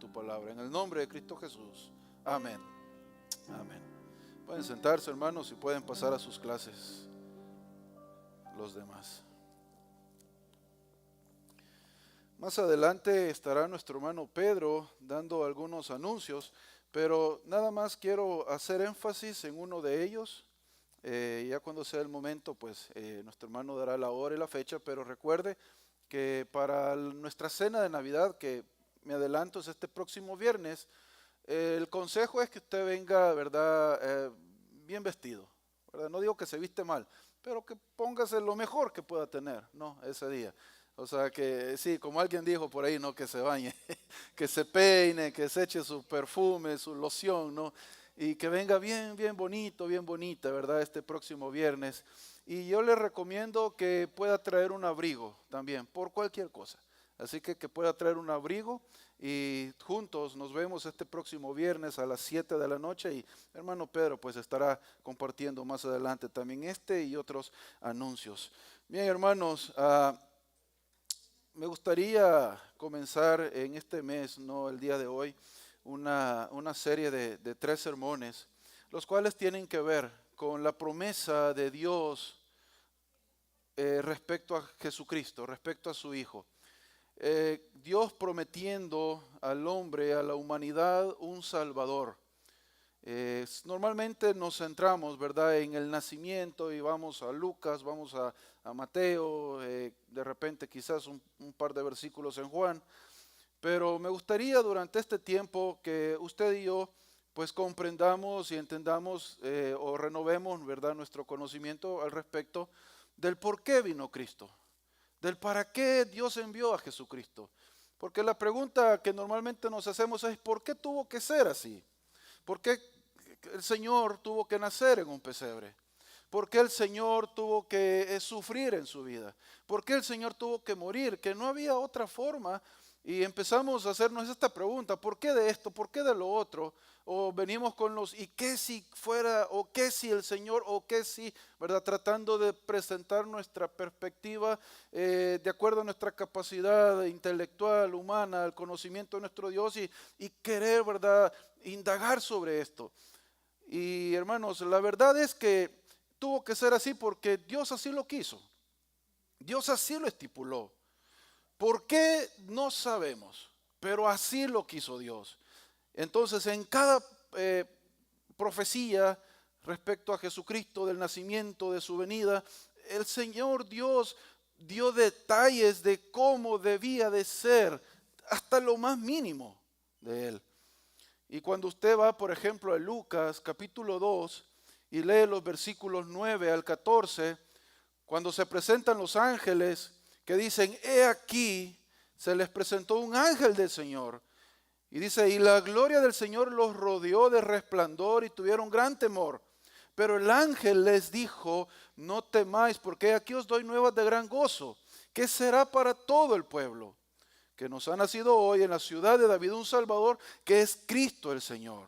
tu palabra. En el nombre de Cristo Jesús. Amén. Amén. Pueden sentarse, hermanos, y pueden pasar a sus clases los demás. Más adelante estará nuestro hermano Pedro dando algunos anuncios, pero nada más quiero hacer énfasis en uno de ellos. Ya cuando sea el momento, pues nuestro hermano dará la hora y la fecha, pero recuerde que para nuestra cena de Navidad, que me adelanto es este próximo viernes, el consejo es que usted venga, ¿verdad? Bien vestido, ¿verdad? No digo que se viste mal, pero que póngase lo mejor que pueda tener, ¿no? Ese día. O sea que sí, como alguien dijo por ahí, ¿no? Que se bañe, que se peine, que se eche su perfume, su loción, ¿no? Y que venga bien, bien bonito, bien bonita, ¿verdad? Este próximo viernes. Y yo le recomiendo que pueda traer un abrigo también, por cualquier cosa. Así que pueda traer un abrigo y juntos nos vemos este próximo viernes a las 7 de la noche y hermano Pedro pues estará compartiendo más adelante también este y otros anuncios. Bien, hermanos, me gustaría comenzar en este mes, no el día de hoy, una serie de 3 sermones, los cuales tienen que ver con la promesa de Dios respecto a Jesucristo, respecto a su Hijo. Dios prometiendo al hombre, a la humanidad, un Salvador. Normalmente nos centramos, ¿verdad?, en el nacimiento y vamos a Lucas, vamos a Mateo, de repente quizás un par de versículos en Juan, pero me gustaría durante este tiempo que usted y yo pues comprendamos y entendamos o renovemos, ¿verdad?, nuestro conocimiento al respecto del por qué vino Cristo, del para qué Dios envió a Jesucristo. Porque la pregunta que normalmente nos hacemos es ¿por qué tuvo que ser así? ¿Por qué el Señor tuvo que nacer en un pesebre? ¿Por qué el Señor tuvo que sufrir en su vida? ¿Por qué el Señor tuvo que morir? Que no había otra forma. Y empezamos a hacernos esta pregunta, ¿por qué de esto? ¿Por qué de lo otro? O venimos con los ¿y qué si fuera? ¿O qué si el Señor? ¿O qué si? ¿Verdad? Tratando de presentar nuestra perspectiva de acuerdo a nuestra capacidad intelectual, humana, el conocimiento de nuestro Dios y querer, ¿verdad?, indagar sobre esto. Y hermanos, la verdad es que tuvo que ser así porque Dios así lo quiso. Dios así lo estipuló. ¿Por qué? No sabemos, pero así lo quiso Dios. Entonces, en cada profecía respecto a Jesucristo, del nacimiento, de su venida, el Señor Dios dio detalles de cómo debía de ser, hasta lo más mínimo de Él. Y cuando usted va, por ejemplo, a Lucas capítulo 2 y lee los versículos 9 al 14, cuando se presentan los ángeles que dicen, he aquí, se les presentó un ángel del Señor. Y dice, y la gloria del Señor los rodeó de resplandor y tuvieron gran temor. Pero el ángel les dijo, no temáis, porque aquí os doy nuevas de gran gozo, que será para todo el pueblo, que nos ha nacido hoy en la ciudad de David un Salvador, que es Cristo el Señor.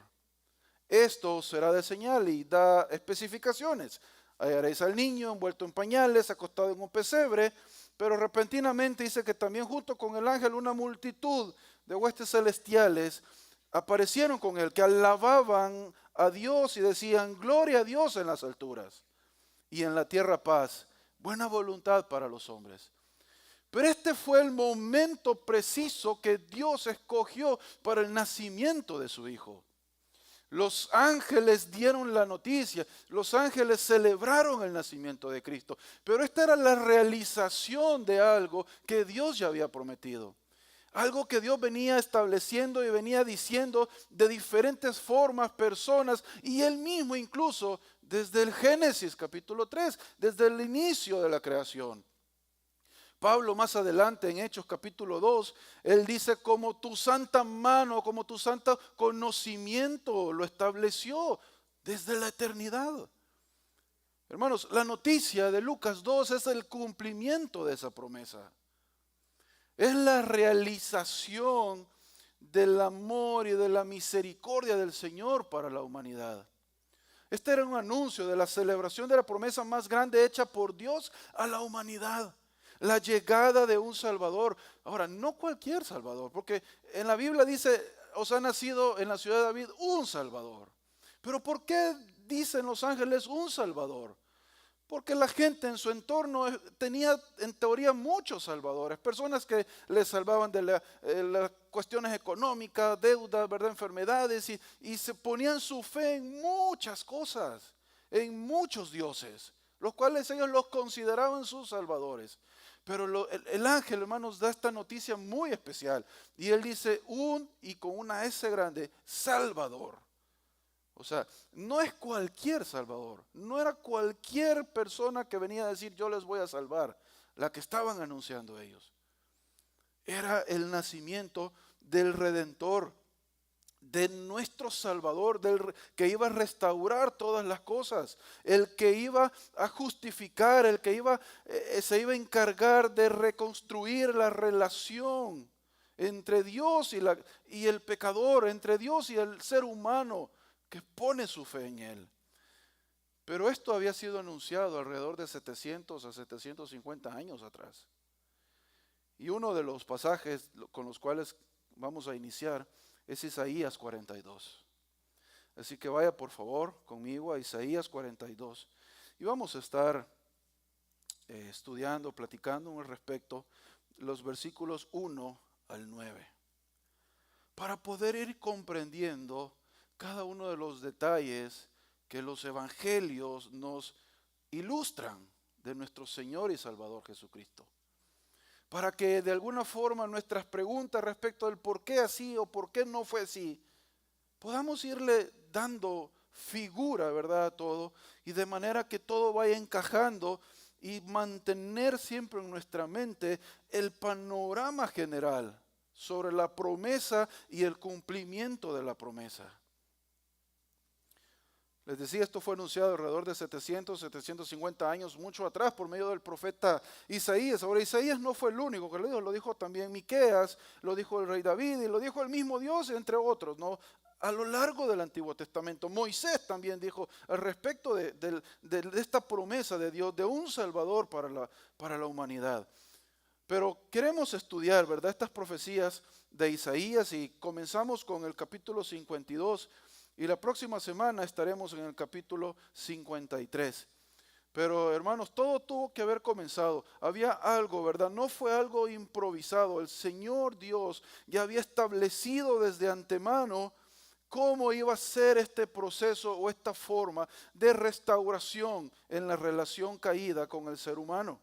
Esto será de señal y da especificaciones. Hallaréis al niño envuelto en pañales, acostado en un pesebre, pero repentinamente dice que también junto con el ángel una multitud de huestes celestiales aparecieron con él, que alababan a Dios y decían, gloria a Dios en las alturas y en la tierra paz, buena voluntad para los hombres. Pero este fue el momento preciso que Dios escogió para el nacimiento de su Hijo. Los ángeles dieron la noticia, los ángeles celebraron el nacimiento de Cristo, pero esta era la realización de algo que Dios ya había prometido. Algo que Dios venía estableciendo y venía diciendo de diferentes formas, personas, y Él mismo incluso desde el Génesis capítulo 3, desde el inicio de la creación. Pablo más adelante en Hechos capítulo 2, él dice como tu santa mano, como tu santo conocimiento lo estableció desde la eternidad. Hermanos, la noticia de Lucas 2 es el cumplimiento de esa promesa. Es la realización del amor y de la misericordia del Señor para la humanidad. Este era un anuncio de la celebración de la promesa más grande hecha por Dios a la humanidad. La llegada de un Salvador. Ahora, no cualquier Salvador, porque en la Biblia dice os ha nacido en la ciudad de David un Salvador. Pero ¿por qué dicen los ángeles un Salvador? Porque la gente en su entorno tenía en teoría muchos salvadores, personas que les salvaban de las cuestiones económicas, deudas, ¿verdad? Enfermedades, y se ponían su fe en muchas cosas, en muchos dioses, los cuales ellos los consideraban sus salvadores. Pero el ángel, hermanos, da esta noticia muy especial, y él dice y con una S grande, Salvador. O sea, no es cualquier salvador, no era cualquier persona que venía a decir yo les voy a salvar, la que estaban anunciando ellos. Era el nacimiento del Redentor, de nuestro Salvador, que iba a restaurar todas las cosas, el que iba a justificar, el que se iba a encargar de reconstruir la relación entre Dios y el pecador, entre Dios y el ser humano que pone su fe en Él. Pero esto había sido anunciado alrededor de 700 a 750 años atrás. Y uno de los pasajes con los cuales vamos a iniciar es Isaías 42. Así que vaya por favor conmigo a Isaías 42. Y vamos a estar estudiando, platicando al respecto los versículos 1 al 9. Para poder ir comprendiendo cada uno de los detalles que los evangelios nos ilustran de nuestro Señor y Salvador Jesucristo. Para que de alguna forma nuestras preguntas respecto del por qué así o por qué no fue así, podamos irle dando figura, ¿verdad?, a todo, y de manera que todo vaya encajando y mantener siempre en nuestra mente el panorama general sobre la promesa y el cumplimiento de la promesa. Les decía, esto fue anunciado alrededor de 750 años, mucho atrás, por medio del profeta Isaías. Ahora, Isaías no fue el único que lo dijo también Miqueas, lo dijo el rey David y lo dijo el mismo Dios, entre otros, ¿no? A lo largo del Antiguo Testamento. Moisés también dijo al respecto de esta promesa de Dios, de un Salvador para la humanidad. Pero queremos estudiar, ¿verdad?, estas profecías de Isaías, y comenzamos con el capítulo 52. Y la próxima semana estaremos en el capítulo 53. Pero hermanos, todo tuvo que haber comenzado. Había algo, ¿verdad? No fue algo improvisado. El Señor Dios ya había establecido desde antemano cómo iba a ser este proceso o esta forma de restauración en la relación caída con el ser humano.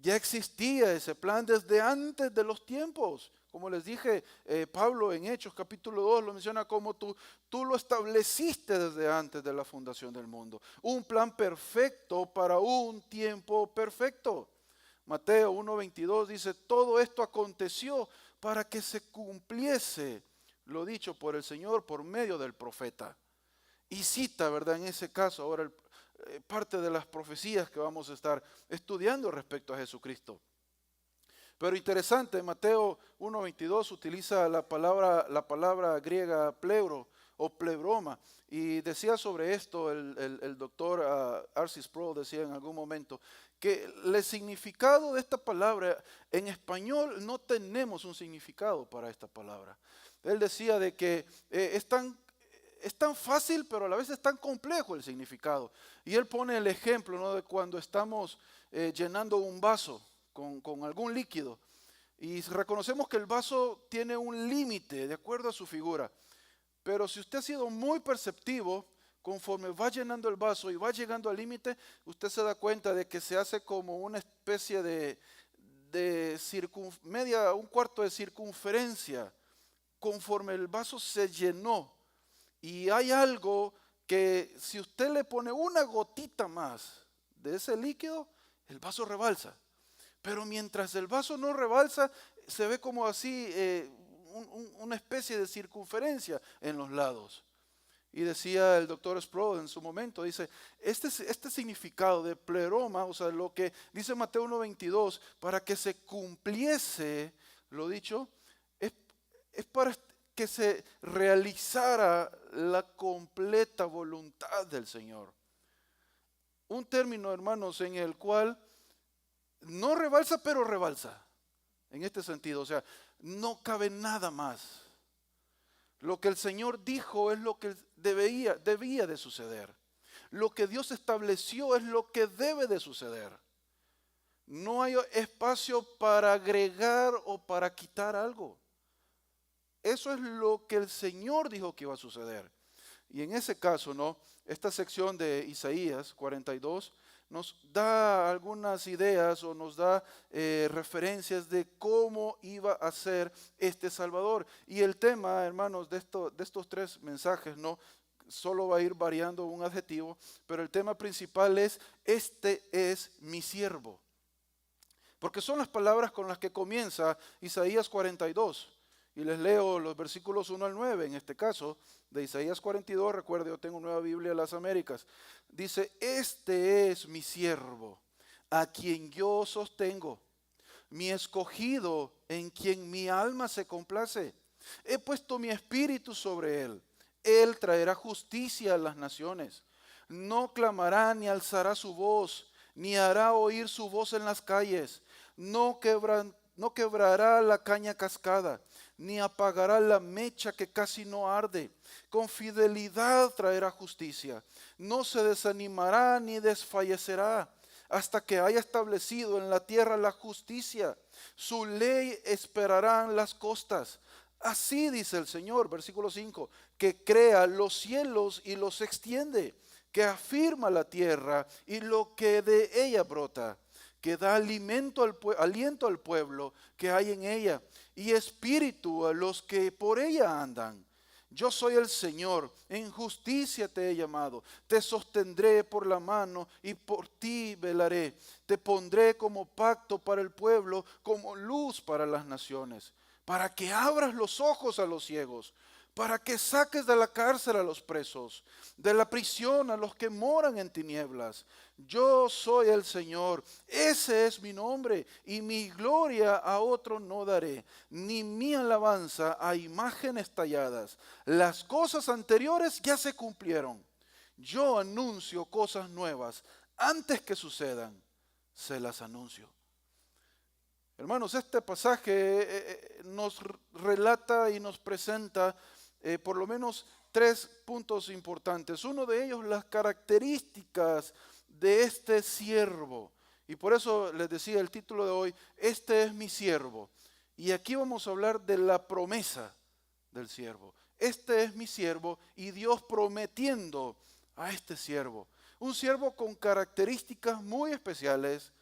Ya existía ese plan desde antes de los tiempos. Como les dije, Pablo en Hechos capítulo 2 lo menciona como tú lo estableciste desde antes de la fundación del mundo. Un plan perfecto para un tiempo perfecto. Mateo 1:22 dice, todo esto aconteció para que se cumpliese lo dicho por el Señor por medio del profeta. Y cita, ¿verdad?, en ese caso ahora parte de las profecías que vamos a estar estudiando respecto a Jesucristo. Pero interesante, Mateo 1:22 utiliza la palabra griega pleuro o plebroma. Y decía sobre esto el doctor R.C. Sproul, decía en algún momento, que el significado de esta palabra, en español no tenemos un significado para esta palabra. Él decía de que es tan fácil, pero a la vez es tan complejo el significado. Y él pone el ejemplo, ¿no?, de cuando estamos llenando un vaso con algún líquido. Y reconocemos que el vaso tiene un límite de acuerdo a su figura. Pero si usted ha sido muy perceptivo, conforme va llenando el vaso y va llegando al límite, usted se da cuenta de que se hace como una especie un cuarto de circunferencia, conforme el vaso se llenó. Y hay algo que si usted le pone una gotita más de ese líquido, el vaso rebalsa. Pero mientras el vaso no rebalsa, se ve como así una especie de circunferencia en los lados. Y decía el doctor Sproul en su momento, dice, este significado de pleroma, o sea, lo que dice Mateo 1:22, para que se cumpliese lo dicho, es para que se realizara la completa voluntad del Señor. Un término, hermanos, en el cual no rebalsa, pero rebalsa. En este sentido, o sea, no cabe nada más. Lo que el Señor dijo es lo que debía de suceder. Lo que Dios estableció es lo que debe de suceder. No hay espacio para agregar o para quitar algo. Eso es lo que el Señor dijo que iba a suceder. Y en ese caso, ¿no? Esta sección de Isaías 42 nos da algunas ideas o nos da referencias de cómo iba a ser este Salvador. Y el tema, hermanos, de estos tres mensajes, ¿no? Solo va a ir variando un adjetivo, pero el tema principal es: este es mi siervo. Porque son las palabras con las que comienza Isaías 42. Y les leo los versículos 1 al 9, en este caso, de Isaías 42. Recuerde, yo tengo Nueva Biblia de las Américas. Dice: este es mi siervo, a quien yo sostengo, mi escogido, en quien mi alma se complace. He puesto mi espíritu sobre él. Él traerá justicia a las naciones. No clamará ni alzará su voz, ni hará oír su voz en las calles. No quebrará la caña cascada, ni apagará la mecha que casi no arde. Con fidelidad traerá justicia. No se desanimará ni desfallecerá hasta que haya establecido en la tierra la justicia. Su ley esperarán las costas. Así dice el Señor, versículo 5, que crea los cielos y los extiende, que afirma la tierra y lo que de ella brota, que da aliento al pueblo que hay en ella, y espíritu a los que por ella andan. Yo soy el Señor, en justicia te he llamado, te sostendré por la mano y por ti velaré. Te pondré como pacto para el pueblo, como luz para las naciones, para que abras los ojos a los ciegos, para que saques de la cárcel a los presos, de la prisión a los que moran en tinieblas. Yo soy el Señor, ese es mi nombre, y mi gloria a otro no daré, ni mi alabanza a imágenes talladas. Las cosas anteriores ya se cumplieron. Yo anuncio cosas nuevas, antes que sucedan, se las anuncio. Hermanos, este pasaje nos relata y nos presenta por lo menos tres puntos importantes. Uno de ellos, las características de este siervo. Y por eso les decía el título de hoy: este es mi siervo. Y aquí vamos a hablar de la promesa del siervo. Este es mi siervo, y Dios prometiendo a este siervo. Un siervo con características muy especiales,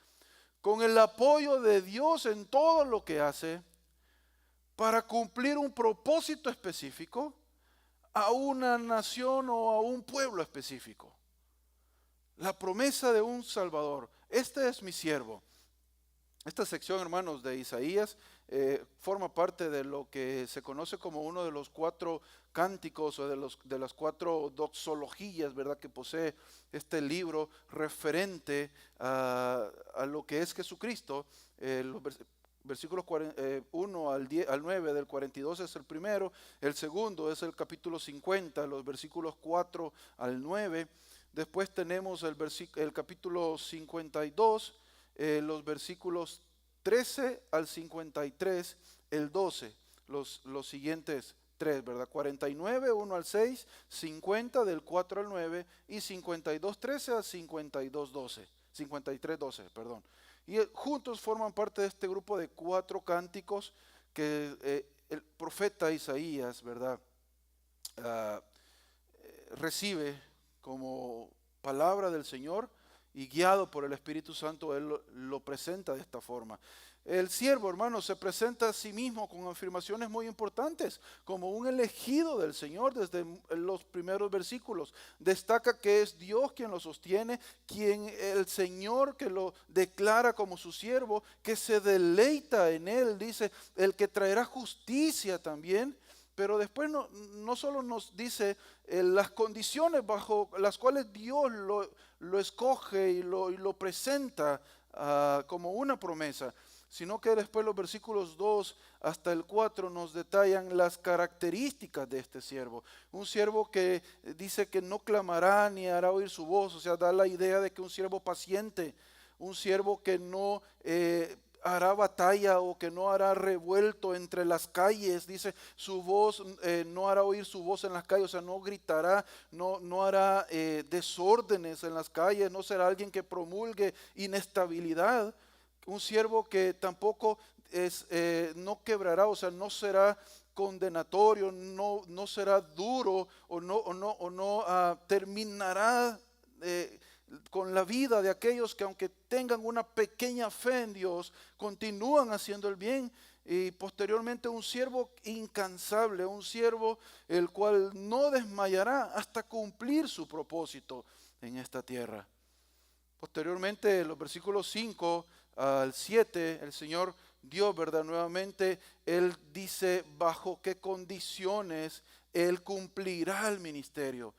con el apoyo de Dios en todo lo que hace, para cumplir un propósito específico a una nación o a un pueblo específico. La promesa de un Salvador. Este es mi siervo. Esta sección, hermanos, de Isaías forma parte de lo que se conoce como uno de los 4 cánticos o de las 4 doxologías, ¿verdad?, que posee este libro referente a lo que es Jesucristo. Los versículos 1 al 9 del 42 es el primero. El segundo es el capítulo 50, los versículos 4 al 9. Después tenemos el capítulo 52, los versículos 13 al 53, el 12, los siguientes 3, ¿verdad? 49, 1 al 6, 50 del 4 al 9 y 52, 13 al 52, 12, 53, 12, perdón. Y juntos forman parte de este grupo de 4 cánticos que el profeta Isaías, ¿verdad?, recibe como palabra del Señor, y guiado por el Espíritu Santo, Él lo presenta de esta forma. El siervo, hermano, se presenta a sí mismo con afirmaciones muy importantes, como un elegido del Señor desde los primeros versículos. Destaca que es Dios quien lo sostiene, el Señor que lo declara como su siervo, que se deleita en él, dice, el que traerá justicia también. Pero después no solo nos dice las condiciones bajo las cuales Dios lo escoge y lo presenta como una promesa, sino que después los versículos 2 hasta el 4 nos detallan las características de este siervo. Un siervo que dice que no clamará ni hará oír su voz, o sea, da la idea de que un siervo paciente, un siervo que no hará batalla o que no hará revuelto entre las calles. Dice, su voz, no hará oír su voz en las calles, o sea, no gritará, no hará desórdenes en las calles, no será alguien que promulgue inestabilidad. Un siervo que tampoco no quebrará, o sea, no será condenatorio, no será duro o no terminará con la vida de aquellos que, aunque tengan una pequeña fe en Dios, continúan haciendo el bien. Y posteriormente un siervo incansable, un siervo el cual no desmayará hasta cumplir su propósito en esta tierra. Posteriormente, en los versículos 5 al 7, el Señor Dios, ¿verdad? Nuevamente, Él dice bajo qué condiciones Él cumplirá el ministerio.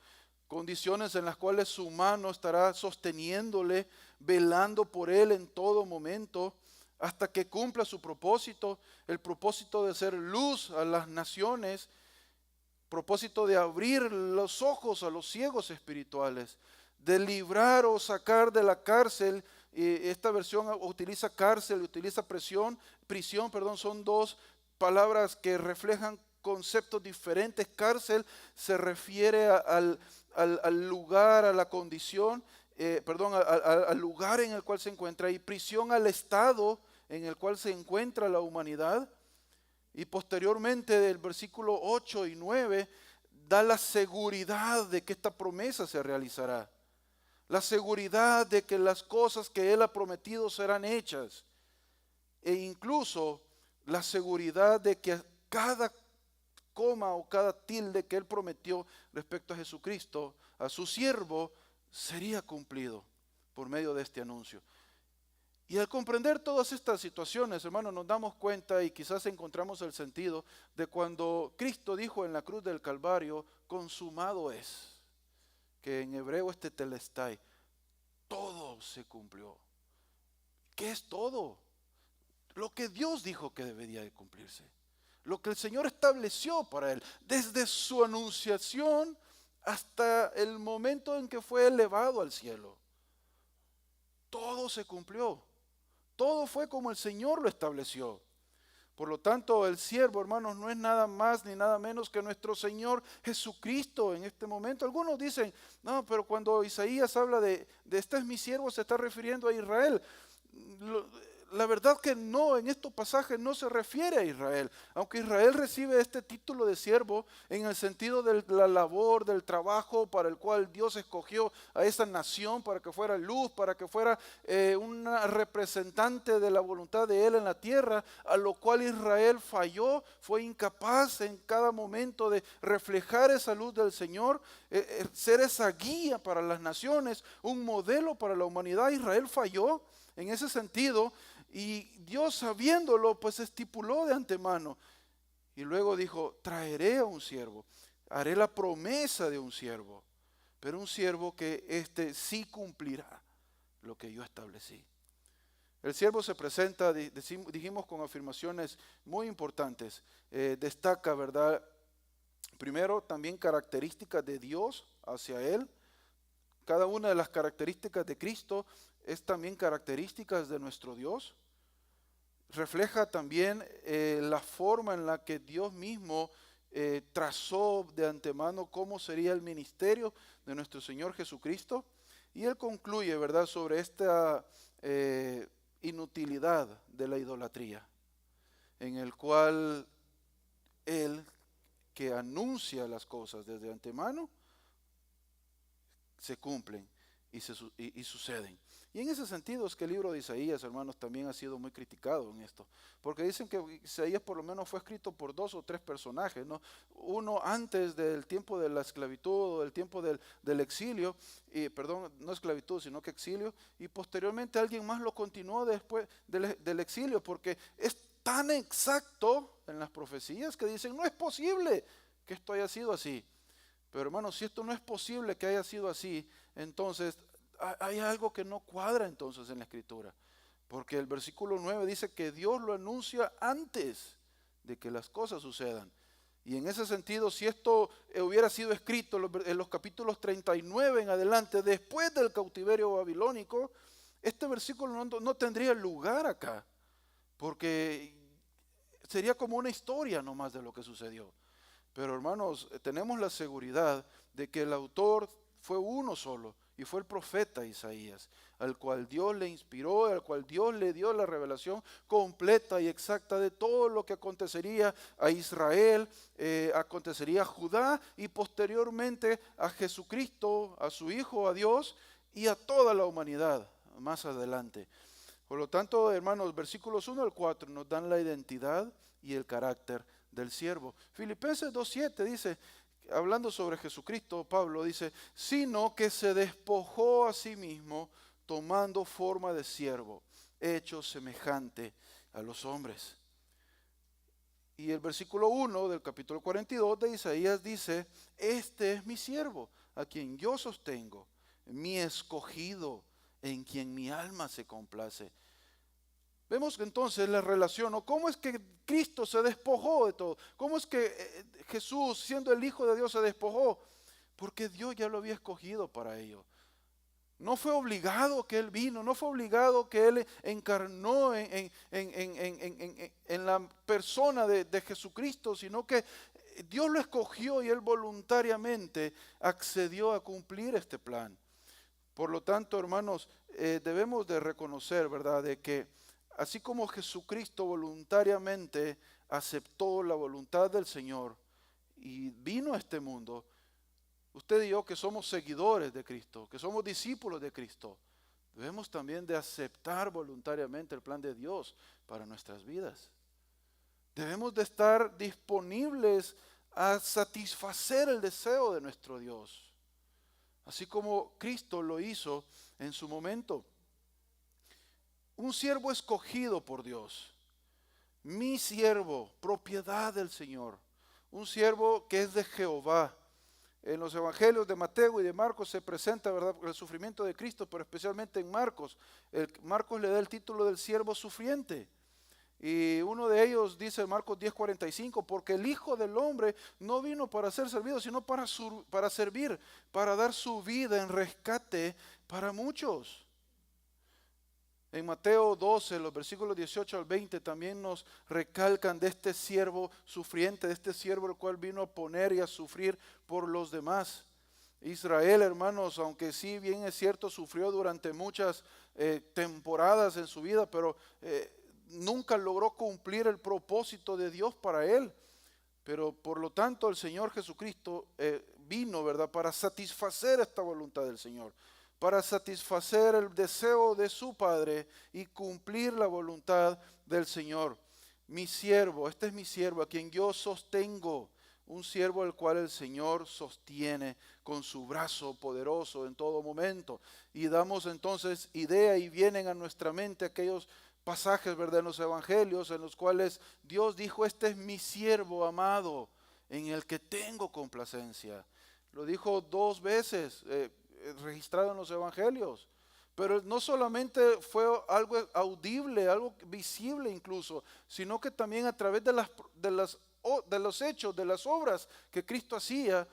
Condiciones en las cuales su mano estará sosteniéndole, velando por Él en todo momento, hasta que cumpla su propósito, el propósito de ser luz a las naciones, propósito de abrir los ojos a los ciegos espirituales, de librar o sacar de la cárcel. Esta versión utiliza cárcel, utiliza prisión, son dos palabras que reflejan conceptos diferentes. Cárcel se refiere al lugar, a la condición, al lugar en el cual se encuentra, y prisión al estado en el cual se encuentra la humanidad. Y posteriormente del versículo 8 y 9 da la seguridad de que esta promesa se realizará. La seguridad de que las cosas que Él ha prometido serán hechas. E incluso la seguridad de que cada coma o cada tilde que Él prometió respecto a Jesucristo, a su siervo, sería cumplido por medio de este anuncio. Y al comprender todas estas situaciones, hermanos, nos damos cuenta y quizás encontramos el sentido de cuando Cristo dijo en la cruz del Calvario, consumado es, que en hebreo telestai, todo se cumplió. ¿Qué es todo? Lo que Dios dijo que debería de cumplirse, lo que el Señor estableció para Él, desde su anunciación hasta el momento en que fue elevado al cielo. Todo se cumplió. Todo fue como el Señor lo estableció. Por lo tanto, el siervo, hermanos, no es nada más ni nada menos que nuestro Señor Jesucristo en este momento. Algunos dicen, no, pero cuando Isaías habla de este es mi siervo, se está refiriendo a Israel. La verdad que no, en estos pasajes no se refiere a Israel, aunque Israel recibe este título de siervo en el sentido de la labor, del trabajo para el cual Dios escogió a esa nación para que fuera luz, para que fuera una representante de la voluntad de Él en la tierra, a lo cual Israel falló, fue incapaz en cada momento de reflejar esa luz del Señor, ser esa guía para las naciones, un modelo para la humanidad. Israel falló en ese sentido. Y Dios, sabiéndolo, pues estipuló de antemano. Y luego dijo, traeré a un siervo, haré la promesa de un siervo, pero un siervo que sí cumplirá lo que yo establecí. El siervo se presenta, dijimos, con afirmaciones muy importantes. Destaca, ¿verdad? Primero, también características de Dios hacia Él. Cada una de las características de Cristo es también características de nuestro Dios. Refleja también la forma en la que Dios mismo trazó de antemano cómo sería el ministerio de nuestro Señor Jesucristo. Y Él concluye, ¿verdad?, sobre esta inutilidad de la idolatría, en el cual Él, que anuncia las cosas desde antemano, se cumplen y suceden. Y en ese sentido es que el libro de Isaías, hermanos, también ha sido muy criticado en esto, porque dicen que Isaías por lo menos fue escrito por 2 o 3 personajes, ¿no? Uno antes del tiempo de la esclavitud o del tiempo del exilio, no esclavitud sino que exilio, y posteriormente alguien más lo continuó después del exilio, porque es tan exacto en las profecías que dicen, no es posible que esto haya sido así. Pero hermanos, si esto no es posible que haya sido así, entonces hay algo que no cuadra entonces en la Escritura. Porque el versículo 9 dice que Dios lo anuncia antes de que las cosas sucedan. Y en ese sentido, si esto hubiera sido escrito en los capítulos 39 en adelante, después del cautiverio babilónico, este versículo no tendría lugar acá. porque sería como una historia nomás de lo que sucedió. Pero hermanos, tenemos la seguridad de que el autor fue uno solo, y fue el profeta Isaías, al cual Dios le inspiró, al cual Dios le dio la revelación completa y exacta de todo lo que acontecería a Israel, acontecería a Judá y posteriormente a Jesucristo, a su Hijo, a Dios y a toda la humanidad más adelante. Por lo tanto, hermanos, versículos 1 al 4 nos dan la identidad y el carácter del siervo. Filipenses 2:7 dice, hablando sobre Jesucristo, Pablo dice, sino que se despojó a sí mismo, tomando forma de siervo, hecho semejante a los hombres. Y el versículo 1 del capítulo 42 de Isaías dice, este es mi siervo, a quien yo sostengo, mi escogido, en quien mi alma se complace. Vemos entonces la relación, ¿no? ¿Cómo es que Cristo se despojó de todo? ¿Cómo es que Jesús, siendo el Hijo de Dios, se despojó? Porque Dios ya lo había escogido para ello. No fue obligado que Él vino, no fue obligado que Él encarnó en la persona de Jesucristo, sino que Dios lo escogió y Él voluntariamente accedió a cumplir este plan. Por lo tanto, hermanos, debemos de reconocer, ¿verdad?, de que así como Jesucristo voluntariamente aceptó la voluntad del Señor y vino a este mundo, usted y yo que somos seguidores de Cristo, que somos discípulos de Cristo, debemos también de aceptar voluntariamente el plan de Dios para nuestras vidas. Debemos de estar disponibles a satisfacer el deseo de nuestro Dios, así como Cristo lo hizo en su momento. Un siervo escogido por Dios, mi siervo, propiedad del Señor, un siervo que es de Jehová. En los evangelios de Mateo y de Marcos se presenta, ¿verdad?, el sufrimiento de Cristo, pero especialmente en Marcos. Marcos le da el título del siervo sufriente. Y uno de ellos dice en Marcos 10:45, porque el Hijo del Hombre no vino para ser servido, sino para servir, para dar su vida en rescate para muchos. En Mateo 12, los versículos 18 al 20 también nos recalcan de este siervo sufriente, de este siervo el cual vino a poner y a sufrir por los demás. Israel, hermanos, aunque sí bien es cierto, sufrió durante muchas temporadas en su vida, pero nunca logró cumplir el propósito de Dios para él. Pero por lo tanto el Señor Jesucristo vino, ¿verdad?, para satisfacer esta voluntad del Señor, para satisfacer el deseo de su Padre y cumplir la voluntad del Señor. Mi siervo, este es mi siervo a quien yo sostengo, un siervo al cual el Señor sostiene con su brazo poderoso en todo momento. Y damos entonces idea y vienen a nuestra mente aquellos pasajes, ¿verdad?, en los evangelios en los cuales Dios dijo, este es mi siervo amado en el que tengo complacencia. Lo dijo 2 veces registrado en los evangelios. Pero no solamente fue algo audible, algo visible incluso, sino que también a través de los hechos, de las obras que Cristo hacía,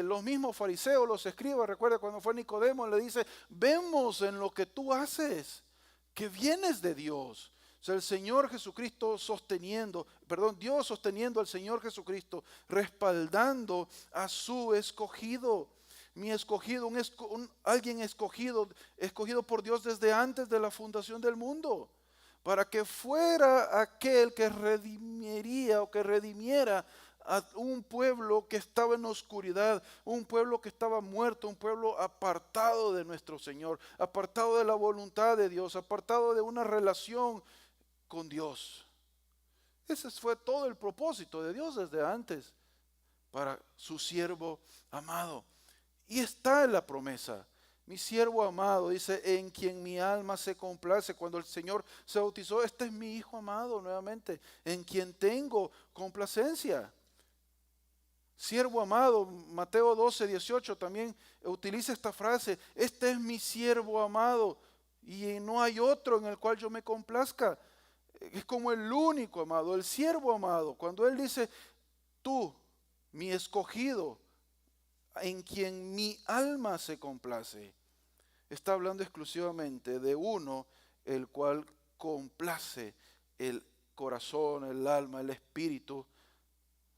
los mismos fariseos, los escribas, recuerda cuando fue Nicodemo, le dice, vemos en lo que tú haces que vienes de Dios. O sea, el Señor Jesucristo Dios sosteniendo al Señor Jesucristo, respaldando a su escogido. Mi escogido, alguien escogido por Dios desde antes de la fundación del mundo, para que fuera aquel que redimiría o que redimiera a un pueblo que estaba en oscuridad, un pueblo que estaba muerto, un pueblo apartado de nuestro Señor, apartado de la voluntad de Dios, apartado de una relación con Dios. Ese fue todo el propósito de Dios desde antes para su siervo amado. Y está en la promesa. Mi siervo amado, dice, en quien mi alma se complace. Cuando el Señor se bautizó, este es mi Hijo amado nuevamente, en quien tengo complacencia. Siervo amado, Mateo 12:18 también utiliza esta frase, este es mi siervo amado y no hay otro en el cual yo me complazca. Es como el único amado, el siervo amado. Cuando Él dice, tú, mi escogido, en quien mi alma se complace, está hablando exclusivamente de uno el cual complace el corazón, el alma, el espíritu,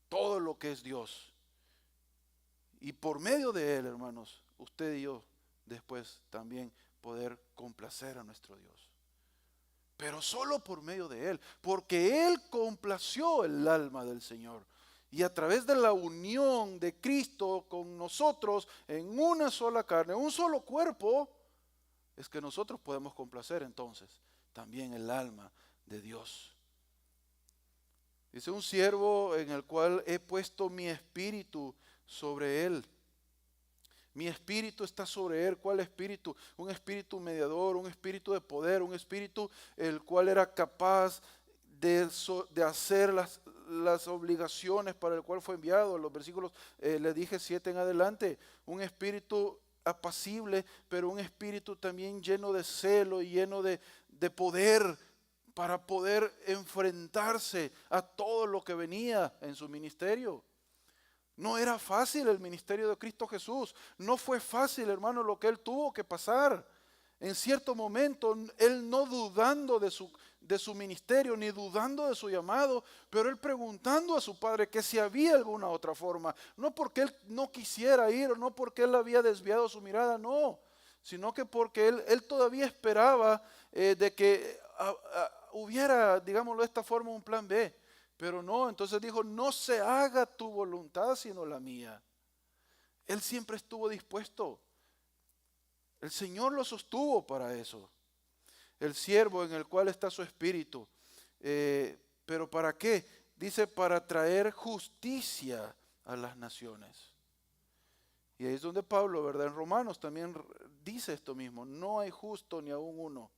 todo lo que es Dios. Y por medio de Él, hermanos, usted y yo después también poder complacer a nuestro Dios. Pero solo por medio de Él, porque Él complació el alma del Señor. Y a través de la unión de Cristo con nosotros en una sola carne, un solo cuerpo, es que nosotros podemos complacer entonces también el alma de Dios. Dice: un siervo en el cual he puesto mi espíritu sobre él. Mi espíritu está sobre él. ¿Cuál espíritu? Un espíritu mediador, un espíritu de poder, un espíritu el cual era capaz de hacer las obligaciones para el cual fue enviado. Los versículos, le dije 7 en adelante. Un espíritu apacible, pero un espíritu también lleno de celo y lleno de poder, para poder enfrentarse a todo lo que venía en su ministerio. No era fácil el ministerio de Cristo Jesús. No fue fácil, hermano, lo que Él tuvo que pasar. En cierto momento, Él no dudando de su ministerio, ni dudando de su llamado, pero Él preguntando a su Padre que si había alguna otra forma. No porque Él no quisiera ir, o no porque Él había desviado su mirada, no. Sino que porque Él todavía esperaba de que hubiera, digámoslo de esta forma, un plan B. Pero no, entonces dijo: no se haga tu voluntad sino la mía. Él siempre estuvo dispuesto. El Señor lo sostuvo para eso. El siervo en el cual está su espíritu. ¿Pero para qué? Dice: para traer justicia a las naciones. Y ahí es donde Pablo, ¿verdad? En Romanos también dice esto mismo: no hay justo ni aún uno.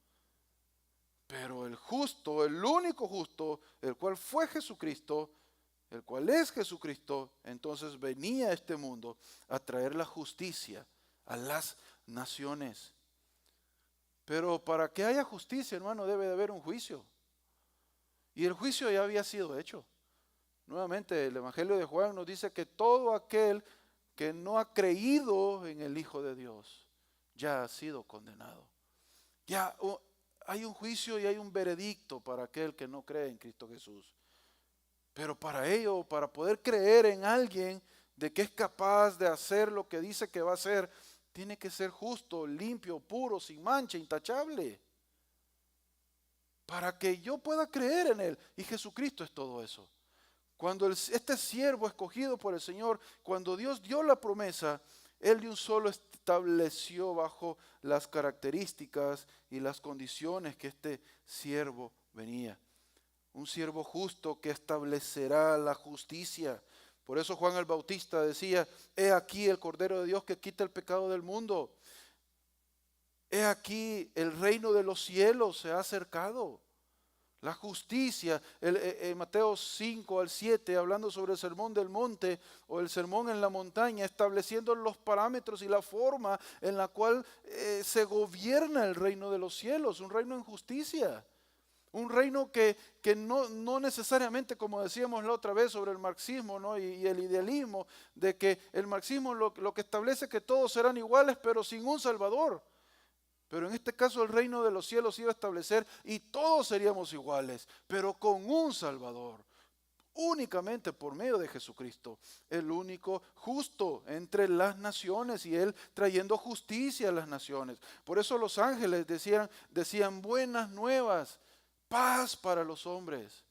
Pero el justo, el único justo, el cual fue Jesucristo, el cual es Jesucristo, entonces venía a este mundo a traer la justicia a las naciones. Pero para que haya justicia, hermano, debe de haber un juicio. Y el juicio ya había sido hecho. Nuevamente, el Evangelio de Juan nos dice que todo aquel que no ha creído en el Hijo de Dios ya ha sido condenado. Ya hay un juicio y hay un veredicto para aquel que no cree en Cristo Jesús. Pero para ello, para poder creer en alguien de que es capaz de hacer lo que dice que va a hacer, tiene que ser justo, limpio, puro, sin mancha, intachable. Para que yo pueda creer en Él. Y Jesucristo es todo eso. Cuando este siervo escogido por el Señor, cuando Dios dio la promesa, Él de un solo estableció bajo las características y las condiciones que este siervo venía. Un siervo justo que establecerá la justicia. Por eso Juan el Bautista decía: he aquí el Cordero de Dios que quita el pecado del mundo. He aquí el reino de los cielos se ha acercado. La justicia, en Mateo 5 al 7, hablando sobre el sermón del monte o el sermón en la montaña, estableciendo los parámetros y la forma en la cual se gobierna el reino de los cielos, un reino en justicia. Un reino que no necesariamente, como decíamos la otra vez sobre el marxismo, ¿no? y el idealismo, de que el marxismo lo que establece que todos serán iguales pero sin un salvador. Pero en este caso el reino de los cielos iba a establecer y todos seríamos iguales, pero con un Salvador, únicamente por medio de Jesucristo, el único justo entre las naciones y Él trayendo justicia a las naciones. Por eso los ángeles decían buenas nuevas, paz para los hombres,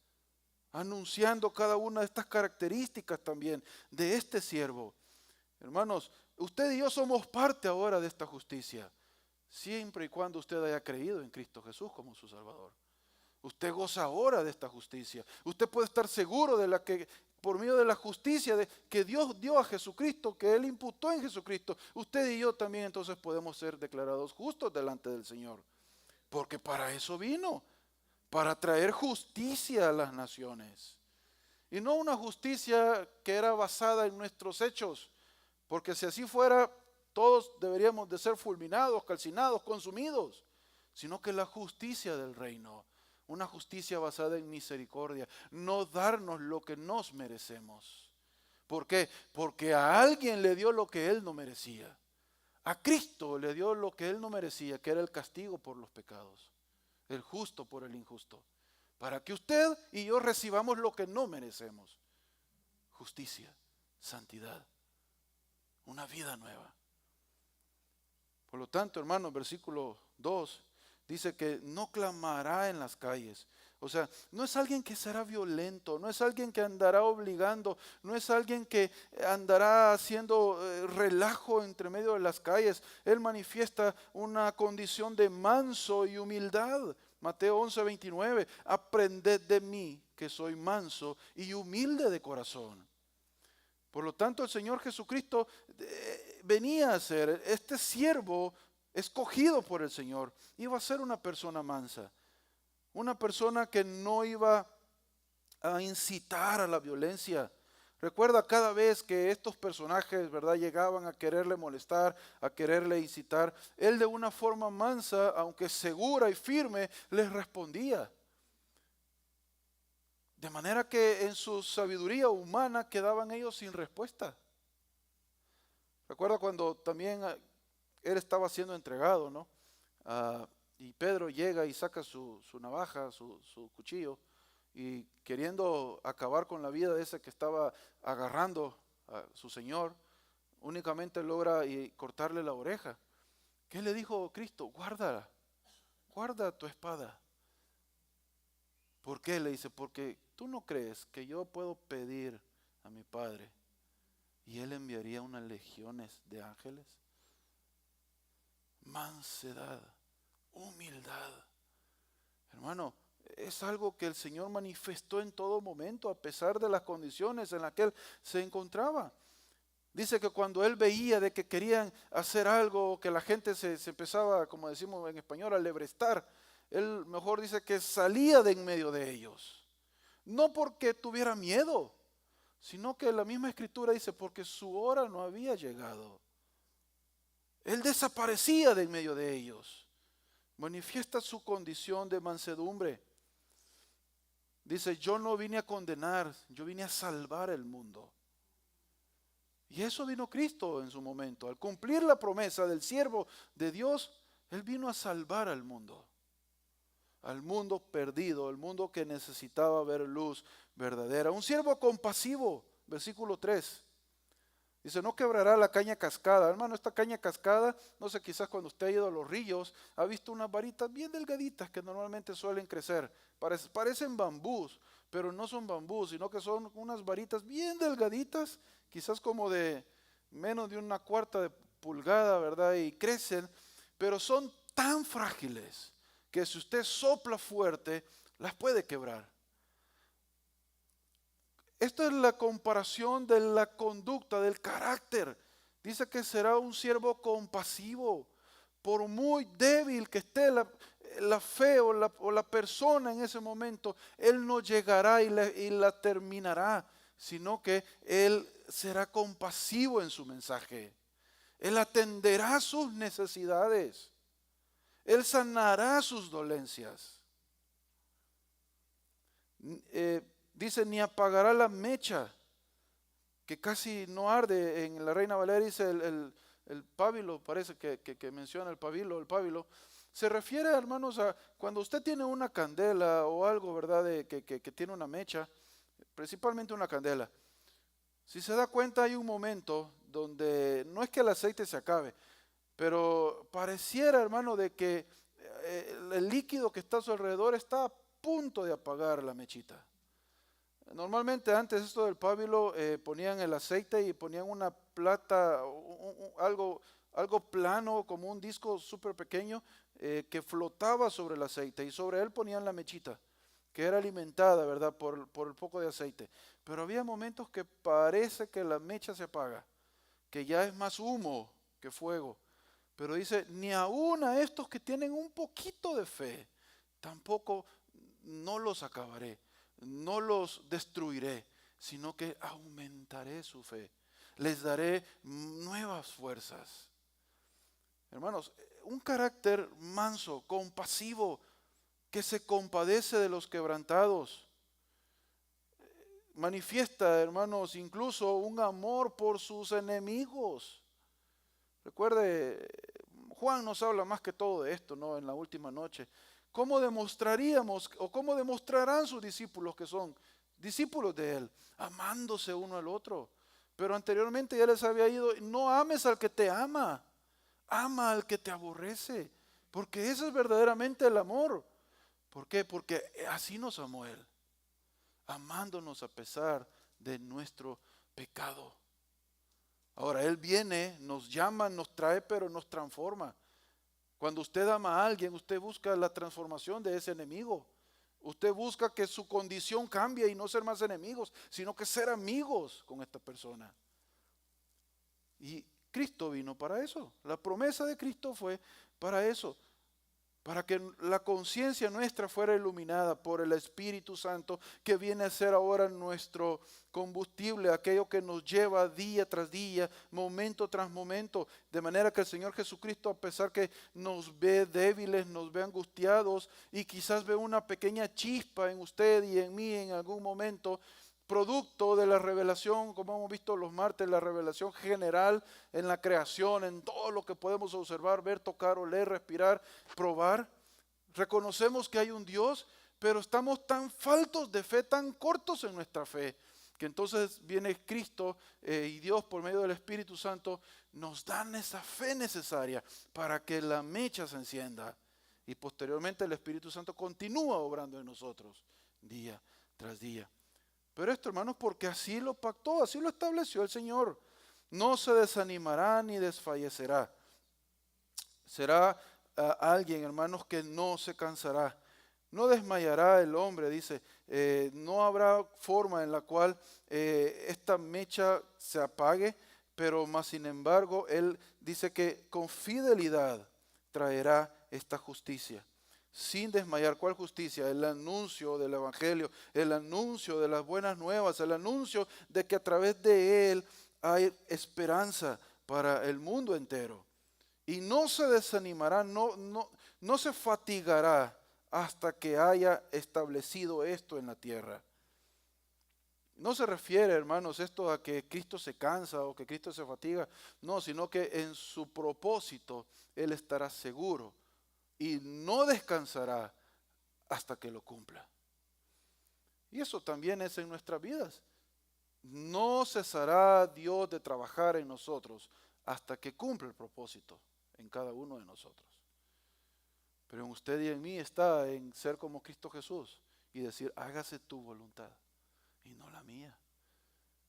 anunciando cada una de estas características también de este siervo. Hermanos, usted y yo somos parte ahora de esta justicia. Siempre y cuando usted haya creído en Cristo Jesús como su Salvador. Usted goza ahora de esta justicia. Usted puede estar seguro de que por medio de la justicia que Dios dio a Jesucristo, que Él imputó en Jesucristo, usted y yo también entonces podemos ser declarados justos delante del Señor. Porque para eso vino, para traer justicia a las naciones. Y no una justicia que era basada en nuestros hechos, porque si así fuera, todos deberíamos de ser fulminados, calcinados, consumidos, sino que la justicia del reino, una justicia basada en misericordia, no darnos lo que nos merecemos. ¿Por qué? Porque a alguien le dio lo que él no merecía. A Cristo le dio lo que él no merecía, que era el castigo por los pecados, el justo por el injusto. para que usted y yo recibamos lo que no merecemos: justicia, santidad, una vida nueva. Por lo tanto, hermanos, versículo 2 dice que no clamará en las calles. O sea, no es alguien que será violento, no es alguien que andará obligando, no es alguien que andará haciendo relajo entre medio de las calles. Él manifiesta una condición de manso y humildad. Mateo 11:29, aprended de mí que soy manso y humilde de corazón. Por lo tanto, el Señor Jesucristo venía a ser este siervo escogido por el Señor. Iba a ser una persona mansa, una persona que no iba a incitar a la violencia. Recuerda cada vez que estos personajes, ¿verdad?, llegaban a quererle molestar, a quererle incitar, él de una forma mansa, aunque segura y firme, les respondía. De manera que en su sabiduría humana quedaban ellos sin respuesta. Recuerda cuando también él estaba siendo entregado, ¿no? Y Pedro llega y saca su navaja, su cuchillo, y queriendo acabar con la vida de ese que estaba agarrando a su Señor, únicamente logra cortarle la oreja. ¿Qué le dijo Cristo? Guárdala, guarda tu espada. ¿Por qué? Le dice, porque tú no crees que yo puedo pedir a mi Padre y Él enviaría unas legiones de ángeles. Mansedad, humildad. Hermano, es algo que el Señor manifestó en todo momento, a pesar de las condiciones en las que Él se encontraba. Dice que cuando Él veía de que querían hacer algo, que la gente se empezaba, como decimos en español, a lebrestar, Él mejor dice que salía de en medio de ellos. No porque tuviera miedo, sino que la misma Escritura dice porque su hora no había llegado. Él desaparecía de en medio de ellos. Manifiesta su condición de mansedumbre. Dice, yo no vine a condenar, yo vine a salvar el mundo. Y eso vino Cristo en su momento. Al cumplir la promesa del siervo de Dios, Él vino a salvar al mundo perdido, el mundo que necesitaba ver luz verdadera. Un siervo compasivo, versículo 3. Dice, no quebrará la caña cascada. Hermano, esta caña cascada, no sé, quizás cuando usted ha ido a los ríos, ha visto unas varitas bien delgaditas que normalmente suelen crecer. Parecen bambús, pero no son bambús, sino que son unas varitas bien delgaditas, quizás como de menos de una cuarta de pulgada, ¿verdad? Y crecen, pero son tan frágiles que si usted sopla fuerte, las puede quebrar. Esta es la comparación de la conducta, del carácter. Dice que será un siervo compasivo. Por muy débil que esté la fe o la persona en ese momento, Él no llegará y la terminará, sino que Él será compasivo en su mensaje. Él atenderá sus necesidades. Él sanará sus dolencias. Dice, ni apagará la mecha, que casi no arde. En la Reina Valera dice el pábilo, parece que menciona el pábilo. Se refiere, hermanos, a cuando usted tiene una candela o algo, ¿verdad?, que tiene una mecha, principalmente una candela. Si se da cuenta, hay un momento donde no es que el aceite se acabe, pero pareciera, hermano, de que el líquido que está a su alrededor está a punto de apagar la mechita. Normalmente antes esto del pábilo ponían el aceite y ponían una plata, algo plano, como un disco súper pequeño que flotaba sobre el aceite, y sobre él ponían la mechita, que era alimentada, ¿verdad?, por el poco de aceite. Pero había momentos que parece que la mecha se apaga, que ya es más humo que fuego. Pero dice, ni aún a estos que tienen un poquito de fe, tampoco no los acabaré, no los destruiré, sino que aumentaré su fe. Les daré nuevas fuerzas. Hermanos, un carácter manso, compasivo, que se compadece de los quebrantados. Manifiesta, hermanos, incluso un amor por sus enemigos. Recuerde, Juan nos habla más que todo de esto, ¿no?, en la última noche, ¿cómo demostraríamos o cómo demostrarán sus discípulos que son discípulos de Él? Amándose uno al otro. Pero anteriormente ya les había ido, no ames al que te ama, ama al que te aborrece, porque ese es verdaderamente el amor. ¿Por qué? Porque así nos amó Él, amándonos a pesar de nuestro pecado. Ahora Él viene, nos llama, nos trae, pero nos transforma. Cuando usted ama a alguien, usted busca la transformación de ese enemigo. Usted busca que su condición cambie y no ser más enemigos, sino que ser amigos con esta persona. Y Cristo vino para eso. La promesa de Cristo fue para eso. Para que la conciencia nuestra fuera iluminada por el Espíritu Santo, que viene a ser ahora nuestro combustible, aquello que nos lleva día tras día, momento tras momento, de manera que el Señor Jesucristo, a pesar que nos ve débiles, nos ve angustiados y quizás ve una pequeña chispa en usted y en mí en algún momento, producto de la revelación, como hemos visto los martes, la revelación general en la creación, en todo lo que podemos observar, ver, tocar, oler, respirar, probar. Reconocemos que hay un Dios, pero estamos tan faltos de fe, tan cortos en nuestra fe, que entonces viene Cristo y Dios por medio del Espíritu Santo nos dan esa fe necesaria para que la mecha se encienda. Y posteriormente el Espíritu Santo continúa obrando en nosotros día tras día. Pero esto, hermanos, porque así lo pactó, así lo estableció el Señor. No se desanimará ni desfallecerá. Será alguien, hermanos, que no se cansará. No desmayará el hombre, dice. No habrá forma en la cual esta mecha se apague, pero más sin embargo, Él dice que con fidelidad traerá esta justicia. Sin desmayar. ¿Cuál justicia? El anuncio del Evangelio, el anuncio de las buenas nuevas, el anuncio de que a través de Él hay esperanza para el mundo entero. Y no se desanimará, no se fatigará hasta que haya establecido esto en la tierra. No se refiere, hermanos, esto a que Cristo se cansa o que Cristo se fatiga, no, sino que en su propósito Él estará seguro y no descansará hasta que lo cumpla. Y eso también es en nuestras vidas. No cesará Dios de trabajar en nosotros hasta que cumpla el propósito en cada uno de nosotros. Pero en usted y en mí está en ser como Cristo Jesús y decir, hágase tu voluntad y no la mía.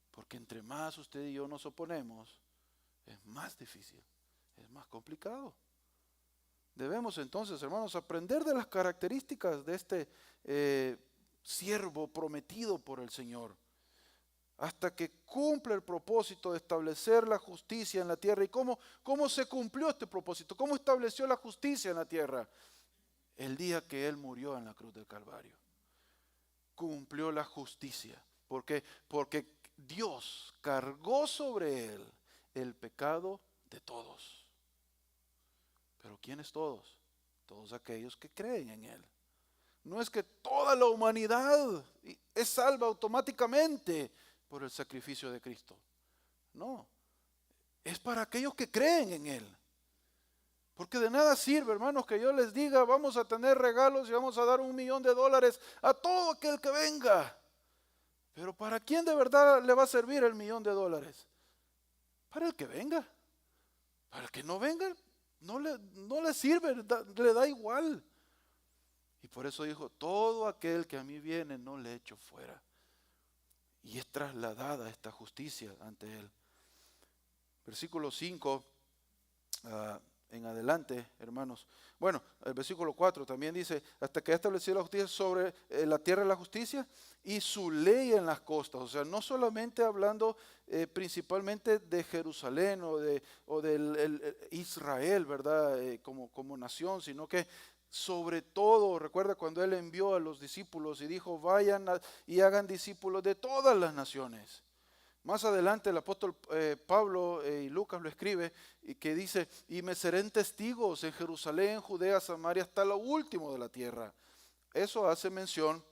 Porque entre más usted y yo nos oponemos, es más difícil, es más complicado. Debemos entonces, hermanos, aprender de las características de este siervo prometido por el Señor, hasta que cumpla el propósito de establecer la justicia en la tierra. ¿Y cómo se cumplió este propósito? ¿Cómo estableció la justicia en la tierra? El día que Él murió en la cruz del Calvario. Cumplió la justicia. ¿Por qué? Porque Dios cargó sobre Él el pecado de todos. ¿Pero quiénes todos? Todos aquellos que creen en Él. No es que toda la humanidad es salva automáticamente por el sacrificio de Cristo. No, es para aquellos que creen en Él. Porque de nada sirve, hermanos, que yo les diga, vamos a tener regalos y vamos a dar $1.000.000 a todo aquel que venga. Pero ¿para quién de verdad le va a servir el $1.000.000? Para el que venga. Para el que no venga, no le sirve, le da igual. Y por eso dijo, todo aquel que a mí viene no le echo fuera. Y es trasladada esta justicia ante Él. Versículo 5 en adelante, hermanos. Bueno, el versículo 4 también dice, hasta que haya establecido la justicia sobre la tierra la justicia y su ley en las costas. O sea, no solamente hablando principalmente de Jerusalén o de Israel, ¿verdad? Como nación, sino que sobre todo, recuerda cuando Él envió a los discípulos y dijo, vayan y hagan discípulos de todas las naciones. Más adelante el apóstol Pablo y Lucas lo escribe y que dice, y me serán testigos en Jerusalén, Judea, Samaria, hasta lo último de la tierra. Eso hace mención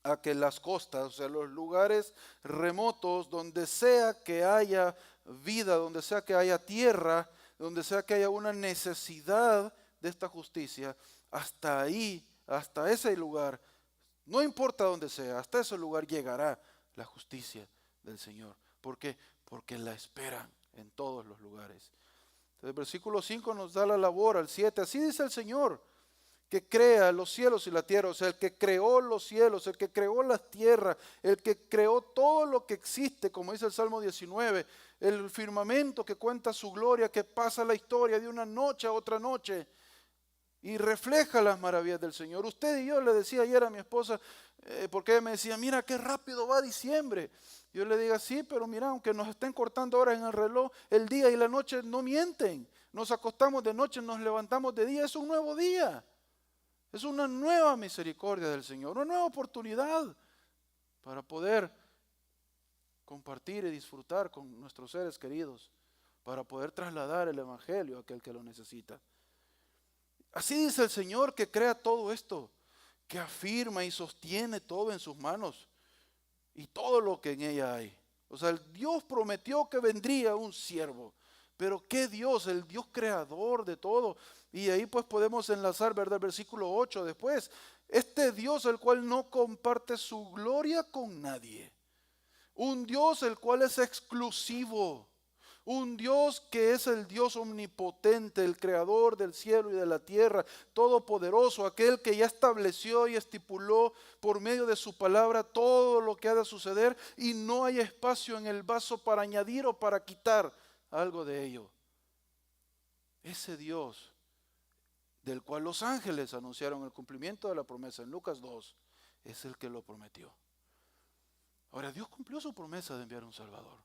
a que las costas, o sea, los lugares remotos, donde sea que haya vida, donde sea que haya tierra, donde sea que haya una necesidad de esta justicia, hasta ahí hasta ese lugar, no importa dónde sea, hasta ese lugar llegará la justicia del Señor. ¿Por qué? Porque la esperan en todos los lugares. Entonces, el versículo 5 nos da la labor, al 7, así dice el Señor, que crea los cielos y la tierra, o sea, el que creó los cielos, el que creó la tierra, el que creó todo lo que existe, como dice el Salmo 19, el firmamento que cuenta su gloria, que pasa la historia de una noche a otra noche y refleja las maravillas del Señor. Usted y yo, le decía ayer a mi esposa, porque ella me decía, mira qué rápido va diciembre. Yo le digo, sí, pero mira, aunque nos estén cortando horas en el reloj, el día y la noche no mienten. Nos acostamos de noche, nos levantamos de día, es un nuevo día. Es una nueva misericordia del Señor, una nueva oportunidad para poder compartir y disfrutar con nuestros seres queridos, para poder trasladar el Evangelio a aquel que lo necesita. Así dice el Señor, que crea todo esto, que afirma y sostiene todo en sus manos y todo lo que en ella hay. O sea, el Dios prometió que vendría un siervo. Pero ¿qué Dios? El Dios creador de todo. Y ahí pues podemos enlazar, ¿verdad? El versículo 8 después. Este Dios el cual no comparte su gloria con nadie. Un Dios el cual es exclusivo. Un Dios que es el Dios omnipotente, el creador del cielo y de la tierra, todopoderoso, aquel que ya estableció y estipuló por medio de su palabra todo lo que ha de suceder y no hay espacio en el vaso para añadir o para quitar algo de ello. Ese Dios del cual los ángeles anunciaron el cumplimiento de la promesa en Lucas 2, es el que lo prometió. Ahora, Dios cumplió su promesa de enviar un Salvador.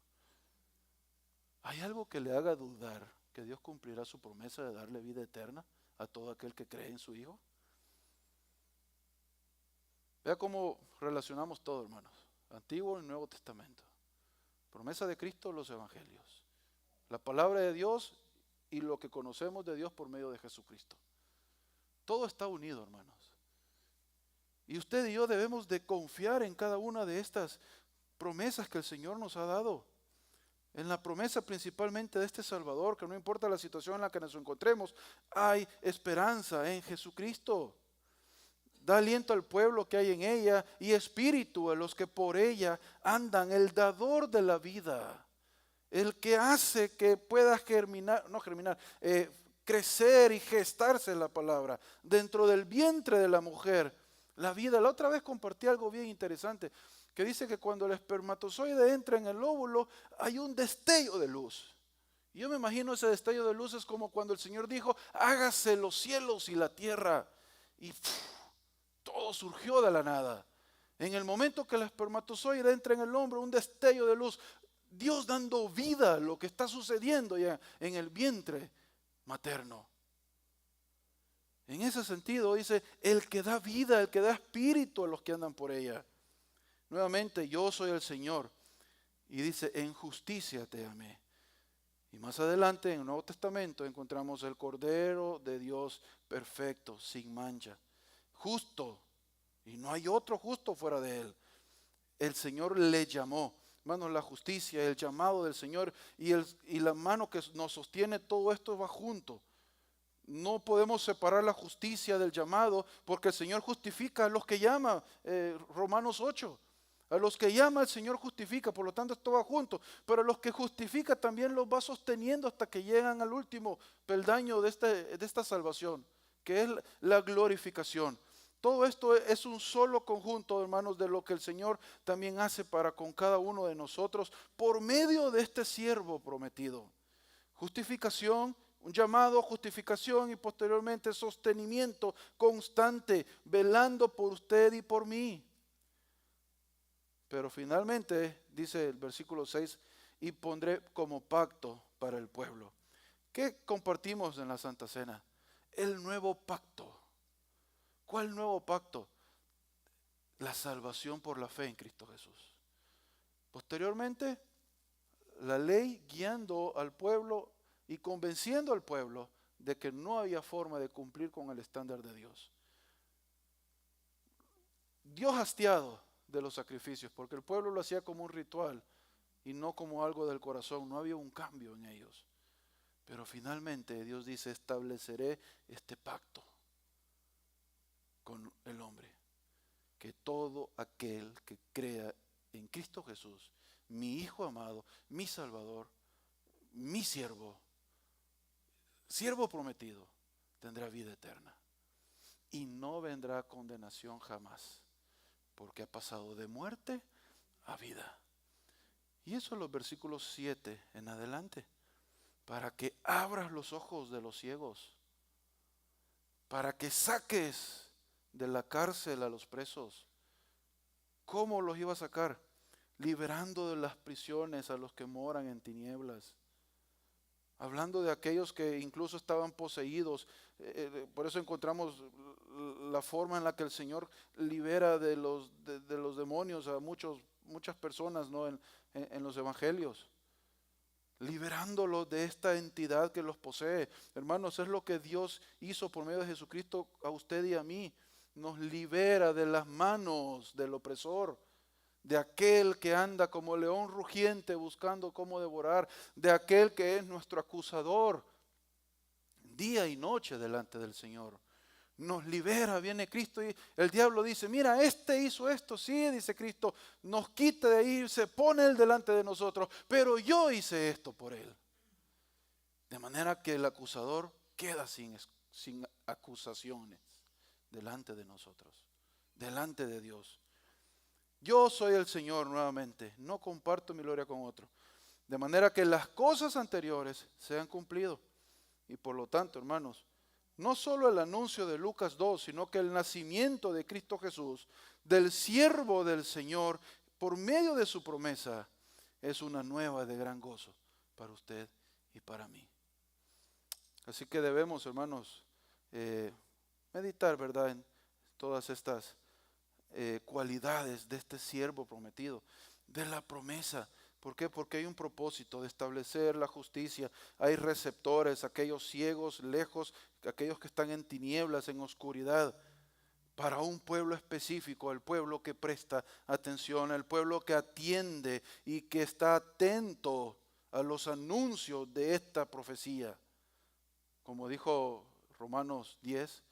¿Hay algo que le haga dudar que Dios cumplirá su promesa de darle vida eterna a todo aquel que cree en su Hijo? Vea cómo relacionamos todo, hermanos. Antiguo y Nuevo Testamento. Promesa de Cristo, los evangelios. La palabra de Dios y lo que conocemos de Dios por medio de Jesucristo. Todo está unido, hermanos. Y usted y yo debemos de confiar en cada una de estas promesas que el Señor nos ha dado. En la promesa principalmente de este Salvador, que no importa la situación en la que nos encontremos, hay esperanza en Jesucristo. Da aliento al pueblo que hay en ella y espíritu a los que por ella andan, el dador de la vida, el que hace que pueda crecer y gestarse la palabra dentro del vientre de la mujer. La vida, la otra vez compartí algo bien interesante, que dice que cuando el espermatozoide entra en el óvulo hay un destello de luz. Y yo me imagino ese destello de luz es como cuando el Señor dijo, hágase los cielos y la tierra. Y todo surgió de la nada. En el momento que el espermatozoide entra en el hombre, un destello de luz, Dios dando vida a lo que está sucediendo ya en el vientre materno. En ese sentido dice, el que da vida, el que da espíritu a los que andan por ella. Nuevamente, yo soy el Señor. Y dice, en justicia te amé. Y más adelante en el Nuevo Testamento encontramos el Cordero de Dios perfecto, sin mancha, justo. Y no hay otro justo fuera de él. El Señor le llamó. Hermanos, la justicia, el llamado del Señor y la mano que nos sostiene, todo esto va junto. No podemos separar la justicia del llamado porque el Señor justifica a los que llama, Romanos 8. A los que llama el Señor justifica, por lo tanto esto va junto. Pero a los que justifica también los va sosteniendo hasta que llegan al último peldaño de esta salvación, que es la glorificación. Todo esto es un solo conjunto, hermanos, de lo que el Señor también hace para con cada uno de nosotros por medio de este siervo prometido. Justificación, un llamado, justificación y posteriormente sostenimiento constante, velando por usted y por mí. Pero finalmente, dice el versículo 6, y pondré como pacto para el pueblo. ¿Qué compartimos en la Santa Cena? El nuevo pacto. ¿Cuál nuevo pacto? La salvación por la fe en Cristo Jesús. Posteriormente, la ley guiando al pueblo y convenciendo al pueblo de que no había forma de cumplir con el estándar de Dios. Dios hastiado de los sacrificios, porque el pueblo lo hacía como un ritual y no como algo del corazón, no había un cambio en ellos. Pero finalmente Dios dice, estableceré este pacto con el hombre. Que todo aquel que crea en Cristo Jesús, mi Hijo amado, mi Salvador, mi siervo prometido, tendrá vida eterna. Y no vendrá condenación jamás, porque ha pasado de muerte a vida. Y eso en los versículos 7 en adelante. Para que abras los ojos de los ciegos, para que saques de la cárcel a los presos. ¿Cómo los iba a sacar? Liberando de las prisiones a los que moran en tinieblas. Hablando de aquellos que incluso estaban poseídos. Por eso encontramos la forma en la que el Señor libera de los demonios a muchas personas, ¿no? en los evangelios. Liberándolos de esta entidad que los posee. Hermanos, es lo que Dios hizo por medio de Jesucristo a usted y a mí. Nos libera de las manos del opresor, de aquel que anda como león rugiente buscando cómo devorar, de aquel que es nuestro acusador día y noche delante del Señor. Nos libera, viene Cristo y el diablo dice, mira, este hizo esto, sí, dice Cristo, nos quita de ahí, se pone él delante de nosotros, pero yo hice esto por él. De manera que el acusador queda sin acusaciones delante de nosotros, delante de Dios. Yo soy el Señor nuevamente, no comparto mi gloria con otro. De manera que las cosas anteriores se han cumplido. Y por lo tanto, hermanos, no solo el anuncio de Lucas 2, sino que el nacimiento de Cristo Jesús, del siervo del Señor, por medio de su promesa, es una nueva de gran gozo para usted y para mí. Así que debemos, hermanos, meditar, ¿verdad?, en todas estas cualidades de este siervo prometido, de la promesa. ¿Por qué? Porque hay un propósito de establecer la justicia. Hay receptores, aquellos ciegos lejos, aquellos que están en tinieblas, en oscuridad, para un pueblo específico, el pueblo que presta atención, el pueblo que atiende y que está atento a los anuncios de esta profecía. Como dijo Romanos 10,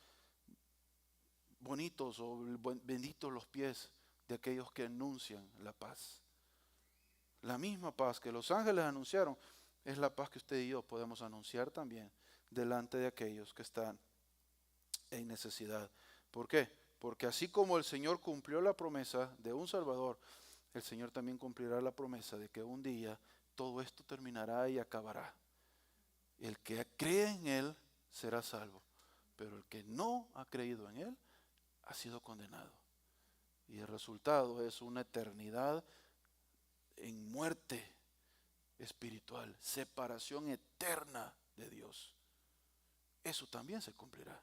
bonitos o benditos los pies de aquellos que anuncian la paz. La misma paz que los ángeles anunciaron es la paz que usted y yo podemos anunciar también delante de aquellos que están en necesidad. ¿Por qué? Porque así como el Señor cumplió la promesa de un Salvador, el Señor también cumplirá la promesa de que un día todo esto terminará y acabará. El que cree en Él será salvo, pero el que no ha creído en Él ha sido condenado. Y el resultado es una eternidad en muerte espiritual, separación eterna de Dios. Eso también se cumplirá.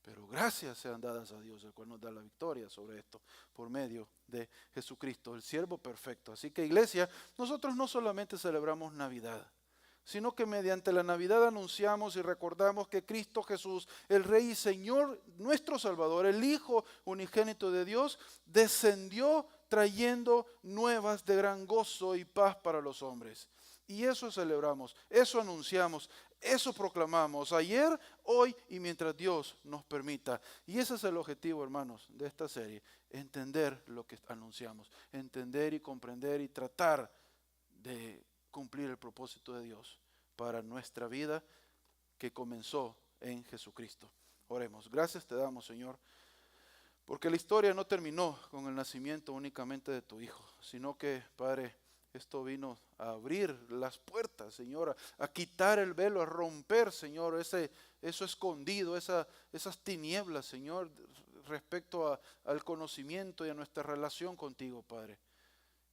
Pero gracias sean dadas a Dios, el cual nos da la victoria sobre esto por medio de Jesucristo, el siervo perfecto. Así que, iglesia, nosotros no solamente celebramos Navidad, sino que mediante la Navidad anunciamos y recordamos que Cristo Jesús, el Rey y Señor, nuestro Salvador, el Hijo unigénito de Dios, descendió trayendo nuevas de gran gozo y paz para los hombres. Y eso celebramos, eso anunciamos, eso proclamamos ayer, hoy y mientras Dios nos permita. Y ese es el objetivo, hermanos, de esta serie, entender lo que anunciamos, entender y comprender y tratar de cumplir el propósito de Dios para nuestra vida que comenzó en Jesucristo. Oremos. Gracias te damos, Señor, porque la historia no terminó con el nacimiento únicamente de tu Hijo, sino que, Padre, esto vino a abrir las puertas, Señor, a quitar el velo, a romper, Señor, eso escondido, esas tinieblas, Señor, respecto al conocimiento y a nuestra relación contigo, Padre.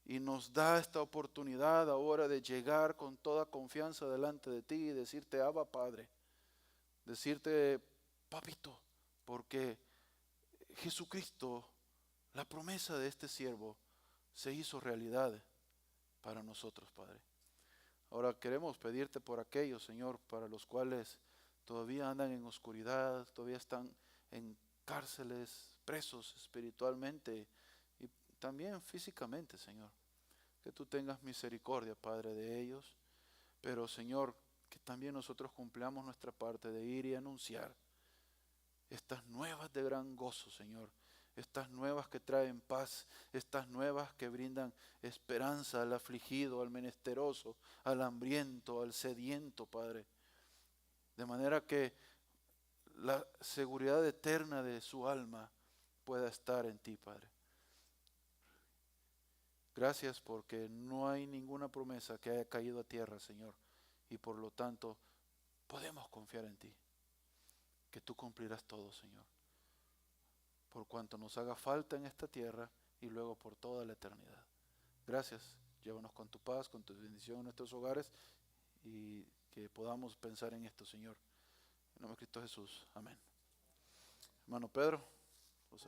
Y nos da esta oportunidad ahora de llegar con toda confianza delante de ti y decirte, Abba, Padre, decirte, Papito, porque Jesucristo, la promesa de este siervo, se hizo realidad para nosotros, Padre. Ahora queremos pedirte por aquellos, Señor, para los cuales todavía andan en oscuridad, todavía están en cárceles, presos espiritualmente y también físicamente, Señor. Que tú tengas misericordia, Padre, de ellos. Pero, Señor, que también nosotros cumplamos nuestra parte de ir y anunciar estas nuevas de gran gozo, Señor. Estas nuevas que traen paz, estas nuevas que brindan esperanza al afligido, al menesteroso, al hambriento, al sediento, Padre. De manera que la seguridad eterna de su alma pueda estar en ti, Padre. Gracias porque no hay ninguna promesa que haya caído a tierra, Señor. Y por lo tanto, podemos confiar en ti, que tú cumplirás todo, Señor. Por cuanto nos haga falta en esta tierra y luego por toda la eternidad. Gracias. Llévanos con tu paz, con tu bendición en nuestros hogares y que podamos pensar en esto, Señor. En nombre de Cristo Jesús. Amén. Hermano Pedro, los